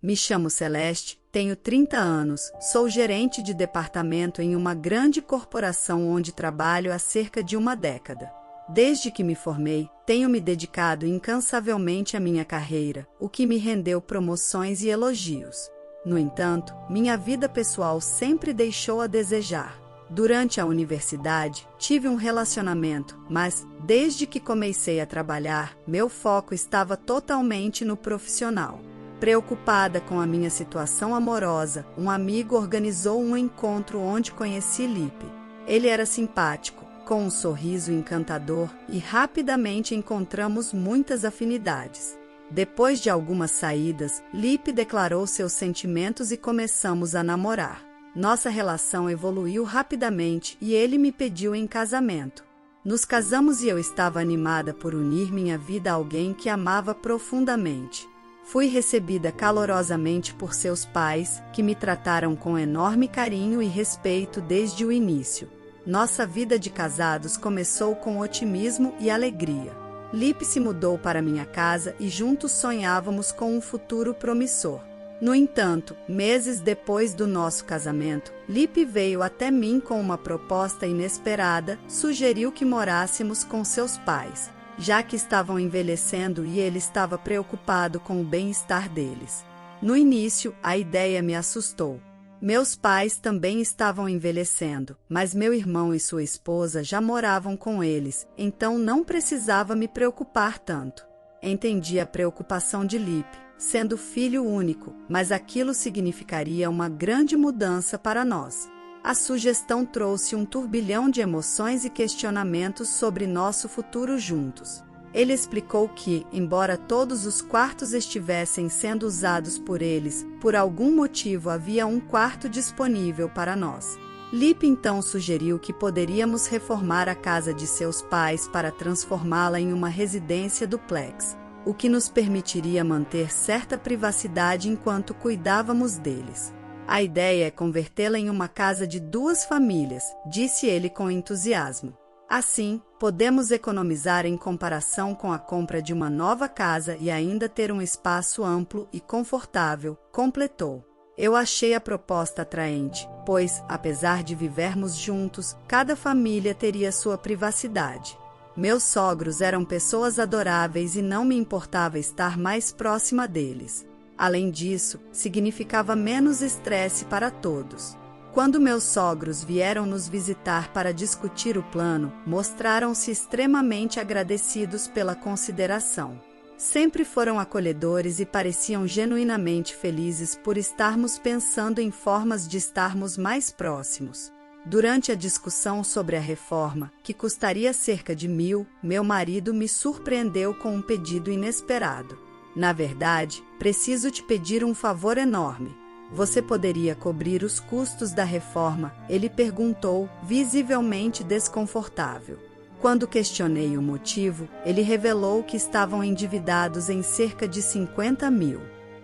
Me chamo Celeste, tenho 30 anos, sou gerente de departamento em uma grande corporação onde trabalho há cerca de uma década. Desde que me formei, tenho me dedicado incansavelmente à minha carreira, o que me rendeu promoções e elogios. No entanto, minha vida pessoal sempre deixou a desejar. Durante a universidade, tive um relacionamento, mas, desde que comecei a trabalhar, meu foco estava totalmente no profissional. Preocupada com a minha situação amorosa, um amigo organizou um encontro onde conheci Lipe. Ele era simpático, com um sorriso encantador e rapidamente encontramos muitas afinidades. Depois de algumas saídas, Lipe declarou seus sentimentos e começamos a namorar. Nossa relação evoluiu rapidamente e ele me pediu em casamento. Nos casamos e eu estava animada por unir minha vida a alguém que amava profundamente. Fui recebida calorosamente por seus pais, que me trataram com enorme carinho e respeito desde o início. Nossa vida de casados começou com otimismo e alegria. Lipe se mudou para minha casa e juntos sonhávamos com um futuro promissor. No entanto, meses depois do nosso casamento, Lipe veio até mim com uma proposta inesperada, sugeriu que morássemos com seus pais, já que estavam envelhecendo e ele estava preocupado com o bem-estar deles. No início, a ideia me assustou. Meus pais também estavam envelhecendo, mas meu irmão e sua esposa já moravam com eles, então não precisava me preocupar tanto. Entendi a preocupação de Lipe, sendo filho único, mas aquilo significaria uma grande mudança para nós. A sugestão trouxe um turbilhão de emoções e questionamentos sobre nosso futuro juntos. Ele explicou que, embora todos os quartos estivessem sendo usados por eles, por algum motivo havia um quarto disponível para nós. Lipe então sugeriu que poderíamos reformar a casa de seus pais para transformá-la em uma residência duplex, o que nos permitiria manter certa privacidade enquanto cuidávamos deles. A ideia é convertê-la em uma casa de 2 famílias, disse ele com entusiasmo. Assim, podemos economizar em comparação com a compra de uma nova casa e ainda ter um espaço amplo e confortável, completou. Eu achei a proposta atraente, pois, apesar de vivermos juntos, cada família teria sua privacidade. Meus sogros eram pessoas adoráveis e não me importava estar mais próxima deles. Além disso, significava menos estresse para todos. Quando meus sogros vieram nos visitar para discutir o plano, mostraram-se extremamente agradecidos pela consideração. Sempre foram acolhedores e pareciam genuinamente felizes por estarmos pensando em formas de estarmos mais próximos. Durante a discussão sobre a reforma, que custaria cerca de 1.000, meu marido me surpreendeu com um pedido inesperado. Na verdade, preciso te pedir um favor enorme. Você poderia cobrir os custos da reforma? Ele perguntou, visivelmente desconfortável. Quando questionei o motivo, ele revelou que estavam endividados em cerca de 50.000.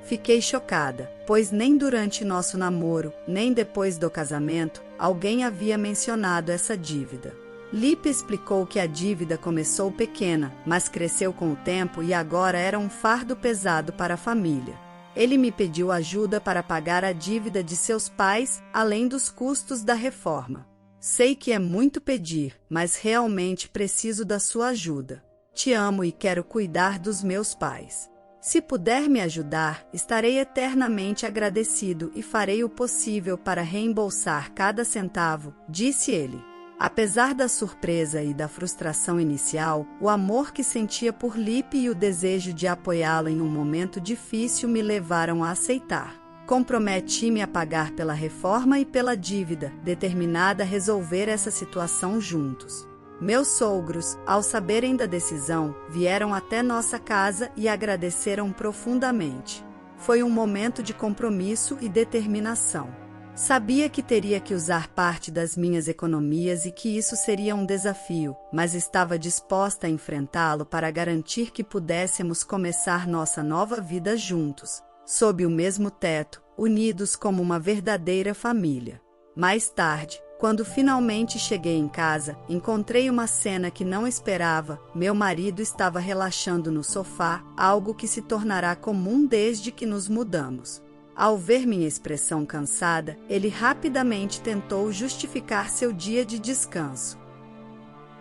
Fiquei chocada, pois nem durante nosso namoro, nem depois do casamento, alguém havia mencionado essa dívida. Lipe explicou que a dívida começou pequena, mas cresceu com o tempo e agora era um fardo pesado para a família. Ele me pediu ajuda para pagar a dívida de seus pais, além dos custos da reforma. Sei que é muito pedir, mas realmente preciso da sua ajuda. Te amo e quero cuidar dos meus pais. Se puder me ajudar, estarei eternamente agradecido e farei o possível para reembolsar cada centavo, disse ele. Apesar da surpresa e da frustração inicial, o amor que sentia por Lipe e o desejo de apoiá-lo em um momento difícil me levaram a aceitar. Comprometi-me a pagar pela reforma e pela dívida, determinada a resolver essa situação juntos. Meus sogros, ao saberem da decisão, vieram até nossa casa e agradeceram profundamente. Foi um momento de compromisso e determinação. Sabia que teria que usar parte das minhas economias e que isso seria um desafio, mas estava disposta a enfrentá-lo para garantir que pudéssemos começar nossa nova vida juntos, sob o mesmo teto, unidos como uma verdadeira família. Mais tarde, quando finalmente cheguei em casa, encontrei uma cena que não esperava. Meu marido estava relaxando no sofá, algo que se tornará comum desde que nos mudamos. Ao ver minha expressão cansada, ele rapidamente tentou justificar seu dia de descanso.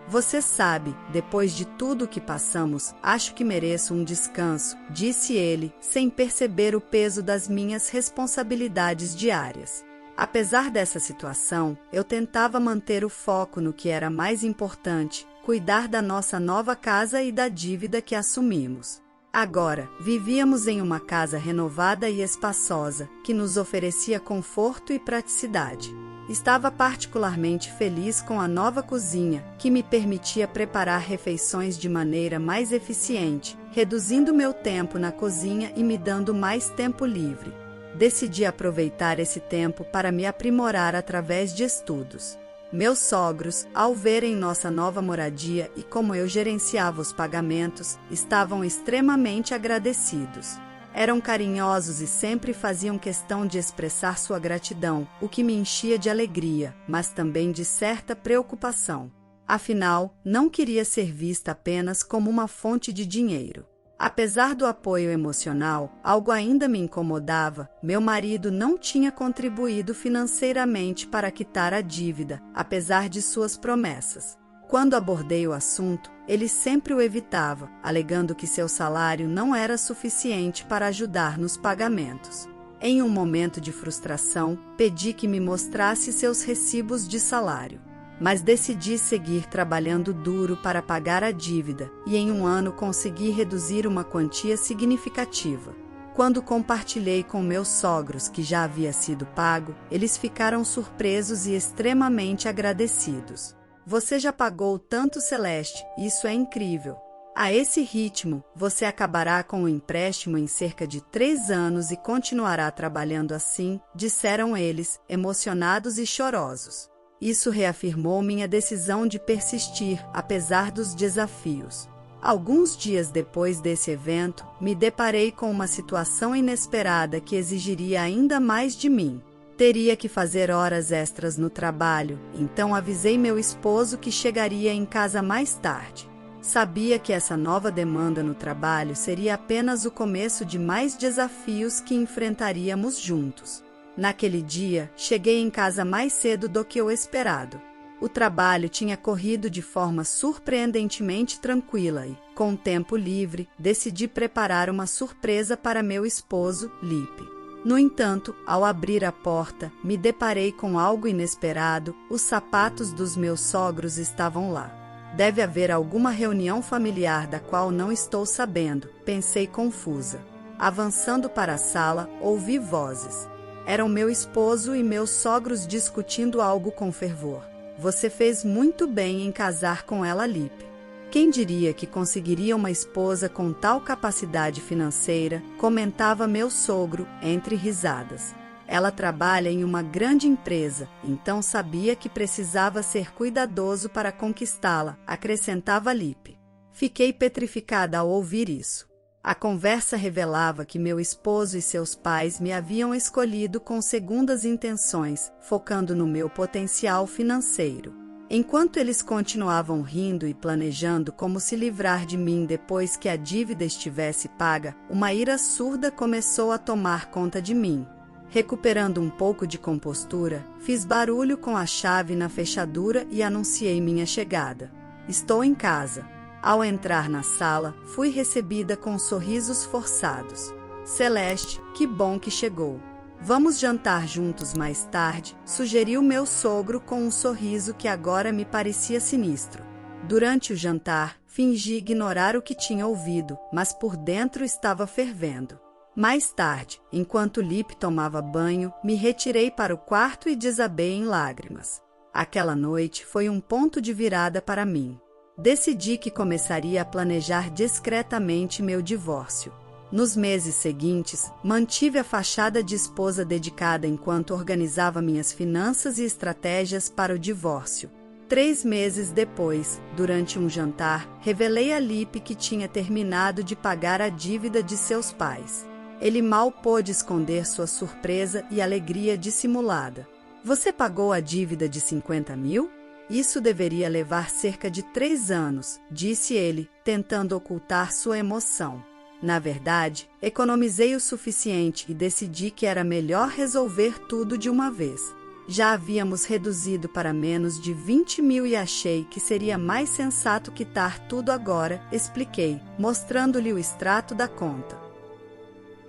Você sabe, depois de tudo o que passamos, acho que mereço um descanso, disse ele, sem perceber o peso das minhas responsabilidades diárias. Apesar dessa situação, eu tentava manter o foco no que era mais importante, cuidar da nossa nova casa e da dívida que assumimos. Agora, vivíamos em uma casa renovada e espaçosa, que nos oferecia conforto e praticidade. Estava particularmente feliz com a nova cozinha, que me permitia preparar refeições de maneira mais eficiente, reduzindo meu tempo na cozinha e me dando mais tempo livre. Decidi aproveitar esse tempo para me aprimorar através de estudos. Meus sogros, ao verem nossa nova moradia e como eu gerenciava os pagamentos, estavam extremamente agradecidos. Eram carinhosos e sempre faziam questão de expressar sua gratidão, o que me enchia de alegria, mas também de certa preocupação. Afinal, não queria ser vista apenas como uma fonte de dinheiro. Apesar do apoio emocional, algo ainda me incomodava: meu marido não tinha contribuído financeiramente para quitar a dívida, apesar de suas promessas. Quando abordei o assunto, ele sempre o evitava, alegando que seu salário não era suficiente para ajudar nos pagamentos. Em um momento de frustração, pedi que me mostrasse seus recibos de salário. Mas decidi seguir trabalhando duro para pagar a dívida, e em um ano consegui reduzir uma quantia significativa. Quando compartilhei com meus sogros que já havia sido pago, eles ficaram surpresos e extremamente agradecidos. Você já pagou tanto, Celeste, isso é incrível. A esse ritmo, você acabará com o empréstimo em cerca de 3 anos e continuará trabalhando assim, disseram eles, emocionados e chorosos. Isso reafirmou minha decisão de persistir, apesar dos desafios. Alguns dias depois desse evento, me deparei com uma situação inesperada que exigiria ainda mais de mim. Teria que fazer horas extras no trabalho, então avisei meu esposo que chegaria em casa mais tarde. Sabia que essa nova demanda no trabalho seria apenas o começo de mais desafios que enfrentaríamos juntos. Naquele dia, cheguei em casa mais cedo do que o esperado. O trabalho tinha corrido de forma surpreendentemente tranquila e, com tempo livre, decidi preparar uma surpresa para meu esposo, Lipe. No entanto, ao abrir a porta, me deparei com algo inesperado: os sapatos dos meus sogros estavam lá. Deve haver alguma reunião familiar da qual não estou sabendo, pensei confusa. Avançando para a sala, ouvi vozes. Eram meu esposo e meus sogros discutindo algo com fervor. Você fez muito bem em casar com ela, Lipe. Quem diria que conseguiria uma esposa com tal capacidade financeira, comentava meu sogro, entre risadas. Ela trabalha em uma grande empresa, então sabia que precisava ser cuidadoso para conquistá-la, acrescentava Lipe. Fiquei petrificada ao ouvir isso. A conversa revelava que meu esposo e seus pais me haviam escolhido com segundas intenções, focando no meu potencial financeiro. Enquanto eles continuavam rindo e planejando como se livrar de mim depois que a dívida estivesse paga, uma ira surda começou a tomar conta de mim. Recuperando um pouco de compostura, fiz barulho com a chave na fechadura e anunciei minha chegada. Estou em casa. Ao entrar na sala, fui recebida com sorrisos forçados. Celeste, que bom que chegou. Vamos jantar juntos mais tarde, sugeriu meu sogro com um sorriso que agora me parecia sinistro. Durante o jantar, fingi ignorar o que tinha ouvido, mas por dentro estava fervendo. Mais tarde, enquanto Lipe tomava banho, me retirei para o quarto e desabei em lágrimas. Aquela noite foi um ponto de virada para mim. Decidi que começaria a planejar discretamente meu divórcio. Nos meses seguintes, mantive a fachada de esposa dedicada enquanto organizava minhas finanças e estratégias para o divórcio. 3 meses depois, durante um jantar, revelei a Lipe que tinha terminado de pagar a dívida de seus pais. Ele mal pôde esconder sua surpresa e alegria dissimulada. Você pagou a dívida de 50 mil? Isso deveria levar cerca de 3 anos, disse ele, tentando ocultar sua emoção. Na verdade, economizei o suficiente e decidi que era melhor resolver tudo de uma vez. Já havíamos reduzido para menos de 20 mil e achei que seria mais sensato quitar tudo agora, expliquei, mostrando-lhe o extrato da conta.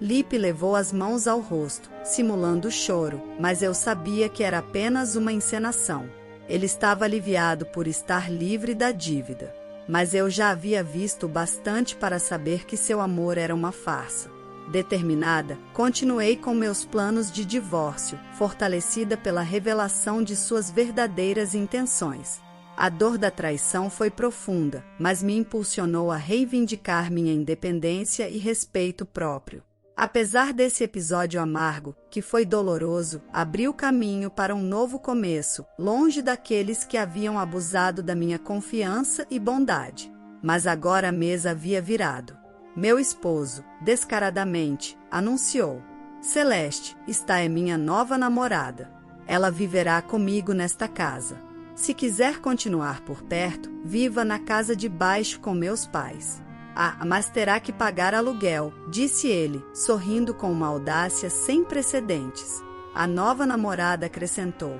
Lipe levou as mãos ao rosto, simulando choro, mas eu sabia que era apenas uma encenação. Ele estava aliviado por estar livre da dívida. Mas eu já havia visto bastante para saber que seu amor era uma farsa. Determinada, continuei com meus planos de divórcio, fortalecida pela revelação de suas verdadeiras intenções. A dor da traição foi profunda, mas me impulsionou a reivindicar minha independência e respeito próprio. Apesar desse episódio amargo, que foi doloroso, abriu caminho para um novo começo, longe daqueles que haviam abusado da minha confiança e bondade. Mas agora a mesa havia virado. Meu esposo, descaradamente, anunciou: Celeste, esta é minha nova namorada. Ela viverá comigo nesta casa. Se quiser continuar por perto, viva na casa de baixo com meus pais. Ah, mas terá que pagar aluguel, disse ele, sorrindo com uma audácia sem precedentes. A nova namorada acrescentou: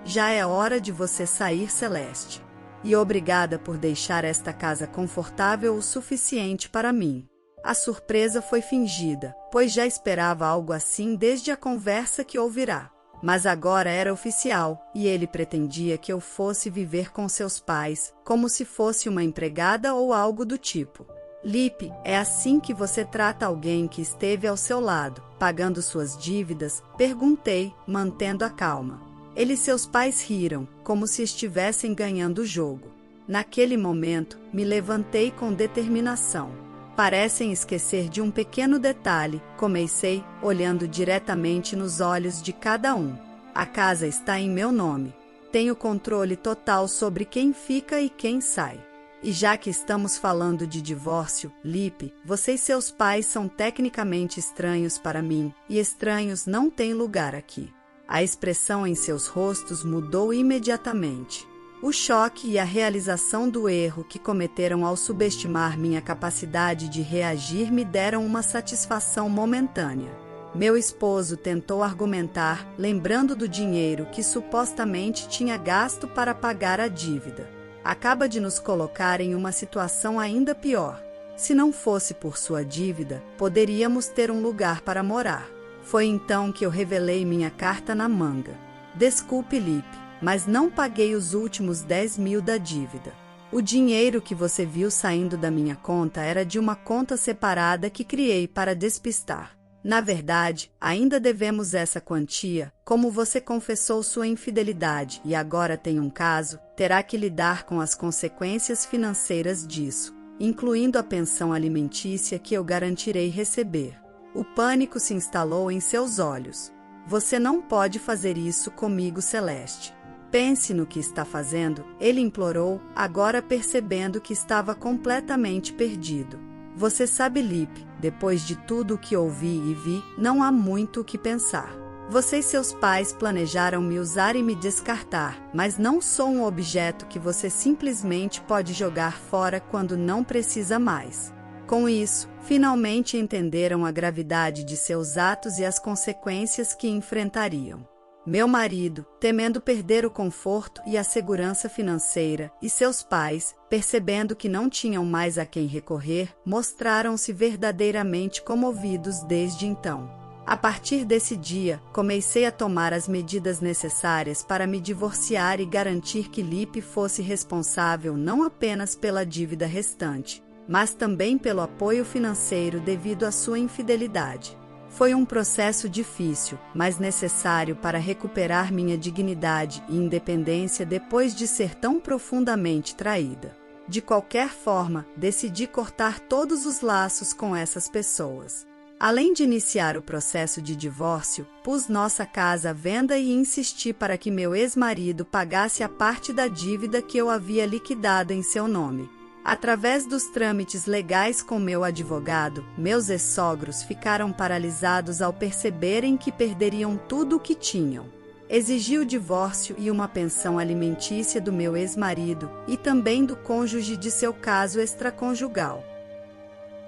já é hora de você sair, Celeste. E obrigada por deixar esta casa confortável o suficiente para mim. A surpresa foi fingida, pois já esperava algo assim desde a conversa que ouvirá. Mas agora era oficial, e ele pretendia que eu fosse viver com seus pais, como se fosse uma empregada ou algo do tipo. Lipe, é assim que você trata alguém que esteve ao seu lado, pagando suas dívidas? Perguntei, mantendo a calma. Ele e seus pais riram, como se estivessem ganhando o jogo. Naquele momento, me levantei com determinação. Parecem esquecer de um pequeno detalhe, comecei, olhando diretamente nos olhos de cada um. A casa está em meu nome. Tenho controle total sobre quem fica e quem sai. E já que estamos falando de divórcio, Lipe, você e seus pais são tecnicamente estranhos para mim, e estranhos não têm lugar aqui. A expressão em seus rostos mudou imediatamente. O choque e a realização do erro que cometeram ao subestimar minha capacidade de reagir me deram uma satisfação momentânea. Meu esposo tentou argumentar, lembrando do dinheiro que supostamente tinha gasto para pagar a dívida. Acaba de nos colocar em uma situação ainda pior. Se não fosse por sua dívida, poderíamos ter um lugar para morar. Foi então que eu revelei minha carta na manga. Desculpe, Lipe, mas não paguei os últimos 10 mil da dívida. O dinheiro que você viu saindo da minha conta era de uma conta separada que criei para despistar. Na verdade, ainda devemos essa quantia. Como você confessou sua infidelidade e agora tem um caso, terá que lidar com as consequências financeiras disso, incluindo a pensão alimentícia que eu garantirei receber. O pânico se instalou em seus olhos. Você não pode fazer isso comigo, Celeste. Pense no que está fazendo, ele implorou, agora percebendo que estava completamente perdido. Você sabe, Lipe, depois de tudo o que ouvi e vi, não há muito o que pensar. Você e seus pais planejaram me usar e me descartar, mas não sou um objeto que você simplesmente pode jogar fora quando não precisa mais. Com isso, finalmente entenderam a gravidade de seus atos e as consequências que enfrentariam. Meu marido, temendo perder o conforto e a segurança financeira, e seus pais, percebendo que não tinham mais a quem recorrer, mostraram-se verdadeiramente comovidos desde então. A partir desse dia, comecei a tomar as medidas necessárias para me divorciar e garantir que Lipe fosse responsável não apenas pela dívida restante, mas também pelo apoio financeiro devido à sua infidelidade. Foi um processo difícil, mas necessário para recuperar minha dignidade e independência depois de ser tão profundamente traída. De qualquer forma, decidi cortar todos os laços com essas pessoas. Além de iniciar o processo de divórcio, pus nossa casa à venda e insisti para que meu ex-marido pagasse a parte da dívida que eu havia liquidado em seu nome. Através dos trâmites legais com meu advogado, meus ex-sogros ficaram paralisados ao perceberem que perderiam tudo o que tinham. Exigi o divórcio e uma pensão alimentícia do meu ex-marido e também do cônjuge de seu caso extraconjugal.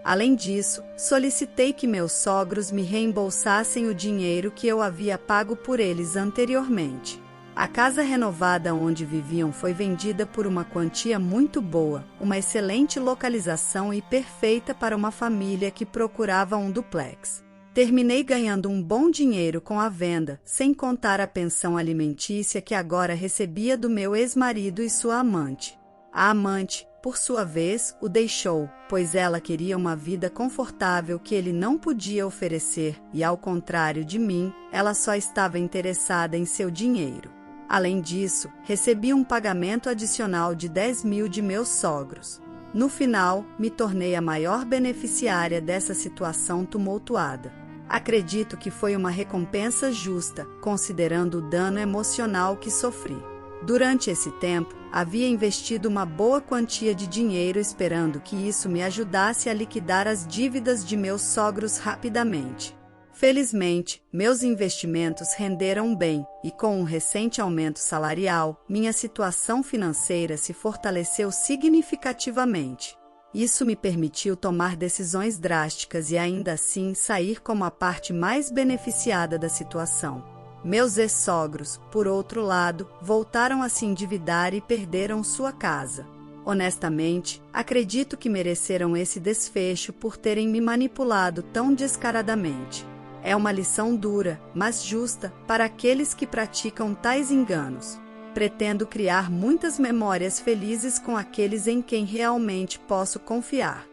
Além disso, solicitei que meus sogros me reembolsassem o dinheiro que eu havia pago por eles anteriormente. A casa renovada onde viviam foi vendida por uma quantia muito boa, uma excelente localização e perfeita para uma família que procurava um duplex. Terminei ganhando um bom dinheiro com a venda, sem contar a pensão alimentícia que agora recebia do meu ex-marido e sua amante. A amante, por sua vez, o deixou, pois ela queria uma vida confortável que ele não podia oferecer e, ao contrário de mim, ela só estava interessada em seu dinheiro. Além disso, recebi um pagamento adicional de 10 mil de meus sogros. No final, me tornei a maior beneficiária dessa situação tumultuada. Acredito que foi uma recompensa justa, considerando o dano emocional que sofri. Durante esse tempo, havia investido uma boa quantia de dinheiro esperando que isso me ajudasse a liquidar as dívidas de meus sogros rapidamente. Felizmente, meus investimentos renderam bem e, com um recente aumento salarial, minha situação financeira se fortaleceu significativamente. Isso me permitiu tomar decisões drásticas e ainda assim sair como a parte mais beneficiada da situação. Meus ex-sogros, por outro lado, voltaram a se endividar e perderam sua casa. Honestamente, acredito que mereceram esse desfecho por terem me manipulado tão descaradamente. É uma lição dura, mas justa, para aqueles que praticam tais enganos. Pretendo criar muitas memórias felizes com aqueles em quem realmente posso confiar.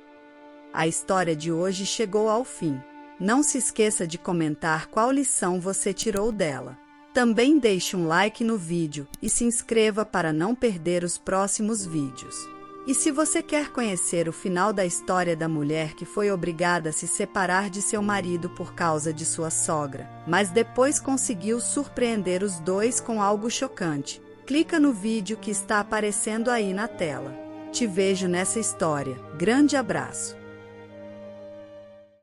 A história de hoje chegou ao fim. Não se esqueça de comentar qual lição você tirou dela. Também deixe um like no vídeo e se inscreva para não perder os próximos vídeos. E se você quer conhecer o final da história da mulher que foi obrigada a se separar de seu marido por causa de sua sogra, mas depois conseguiu surpreender os dois com algo chocante, clica no vídeo que está aparecendo aí na tela. Te vejo nessa história. Grande abraço!